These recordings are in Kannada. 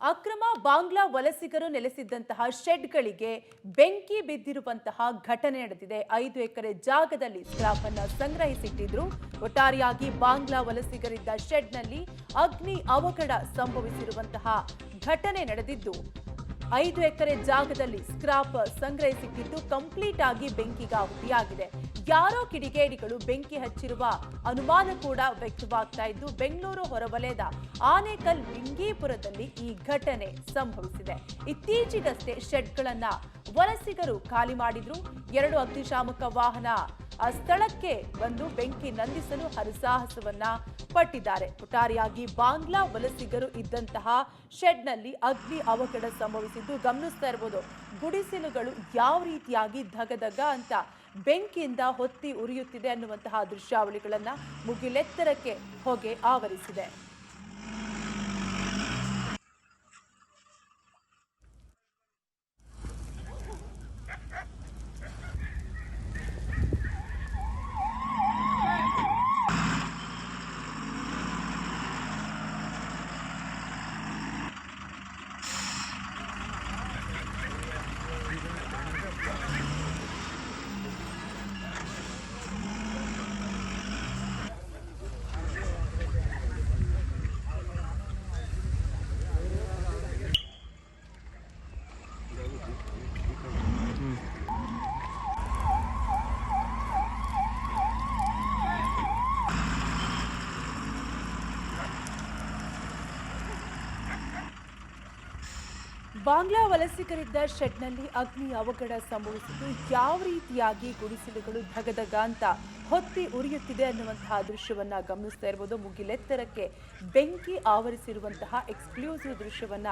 ಅಕ್ರಮ ಬಾಂಗ್ಲಾ ವಲಸಿಗರು ನೆಲೆಸಿದ್ದಂತಹ ಶೆಡ್ಗಳಿಗೆ ಬೆಂಕಿ ಬಿದ್ದಿರುವಂತಹ ಘಟನೆ ನಡೆದಿದೆ. 5 ಎಕರೆ ಜಾಗದಲ್ಲಿ ಸ್ಕ್ರಾಪ್ ಅನ್ನು ಸಂಗ್ರಹಿಸಿಟ್ಟಿದ್ರು. ಒಟ್ಟಾರೆಯಾಗಿ ಬಾಂಗ್ಲಾ ವಲಸಿಗರಿದ್ದ ಶೆಡ್ನಲ್ಲಿ ಅಗ್ನಿ ಅವಘಡ ಸಂಭವಿಸಿರುವಂತಹ ಘಟನೆ ನಡೆದಿದ್ದು 5 ಎಕರೆ ಜಾಗದಲ್ಲಿ ಸ್ಕ್ರಾಪ್ ಸಂಗ್ರಹಿಸಿಟ್ಟಿದ್ದು ಕಂಪ್ಲೀಟ್ ಆಗಿ ಬೆಂಕಿಗಾಹುತಿಯಾಗಿದೆ. ಯಾರೋ ಕಿಡಿಗೇಡಿಗಳು ಬೆಂಕಿ ಹಚ್ಚಿರುವ ಅನುಮಾನ ಕೂಡ ವ್ಯಕ್ತವಾಗ್ತಾ ಇದ್ದು ಬೆಂಗಳೂರು ಹೊರವಲಯದ ಆನೇಕಲ್ ಲಿಂಗೀಪುರದಲ್ಲಿ ಈ ಘಟನೆ ಸಂಭವಿಸಿದೆ. ಇತ್ತೀಚೆಗಷ್ಟೇ ಶೆಡ್ಗಳನ್ನ ವಲಸಿಗರು ಖಾಲಿ ಮಾಡಿದ್ರು. 2 ಅಗ್ನಿಶಾಮಕ ವಾಹನ ಸ್ಥಳಕ್ಕೆ ಬಂದು ಬೆಂಕಿ ನಂದಿಸಲು ಹರಸಾಹಸವನ್ನ ಪಟ್ಟಿದ್ದಾರೆ. ಒಟ್ಟಾರೆಯಾಗಿ ಬಾಂಗ್ಲಾ ವಲಸಿಗರು ಇದ್ದಂತಹ ಶೆಡ್ನಲ್ಲಿ ಅಗ್ನಿ ಅವಘಡ ಸಂಭವಿಸಿದ್ದು ಗಮನಿಸ್ತಾ ಇರಬಹುದು. ಗುಡಿಸಲುಗಳು ಯಾವ ರೀತಿಯಾಗಿ ಧಗಧಗ ಅಂತ ಬೆಂಕಿಯಿಂದ ಹೊತ್ತಿ ಉರಿಯುತ್ತಿದೆ ಅನ್ನುವಂತಹ ದೃಶ್ಯಾವಳಿಗಳನ್ನ ಮುಗಿಲೆತ್ತರಕ್ಕೆ ಹೊಗೆ ಆವರಿಸಿದೆ. ಬಾಂಗ್ಲಾ ವಲಸಿಗರಿದ್ದ ಶೆಡ್ನಲ್ಲಿ ಅಗ್ನಿ ಅವಘಡ ಸಂಭವಿಸಿದ್ದು ಯಾವ ರೀತಿಯಾಗಿ ಗುಡಿಸಲುಗಳು ಧಗಧಗ ಅಂತ ಹೊತ್ತಿ ಉರಿಯುತ್ತಿದೆ ಅನ್ನುವಂತಹ ದೃಶ್ಯವನ್ನ ಗಮನಿಸ್ತಾ ಇರಬಹುದು. ಮುಗಿಲೆತ್ತರಕ್ಕೆ ಬೆಂಕಿ ಆವರಿಸಿರುವಂತಹ ಎಕ್ಸ್ಕ್ಲೂಸಿವ್ ದೃಶ್ಯವನ್ನ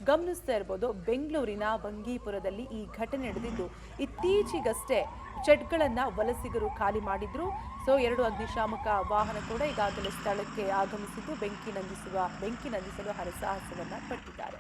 ಗಮನಿಸ್ತಾ ಇರಬಹುದು. ಬೆಂಗಳೂರಿನ ಬಂಗೀಪುರದಲ್ಲಿ ಈ ಘಟನೆ ನಡೆದಿದ್ದು ಇತ್ತೀಚೆಗಷ್ಟೇ ಶೆಡ್ಗಳನ್ನ ವಲಸಿಗರು ಖಾಲಿ ಮಾಡಿದ್ರು. 2 ಅಗ್ನಿಶಾಮಕ ವಾಹನ ಕೂಡ ಈಗಾಗಲೇ ಸ್ಥಳಕ್ಕೆ ಆಗಮಿಸಿದ್ದು ಬೆಂಕಿ ನಂದಿಸಲು ಹರಸಾಹಸವನ್ನ ಪಟ್ಟಿದ್ದಾರೆ.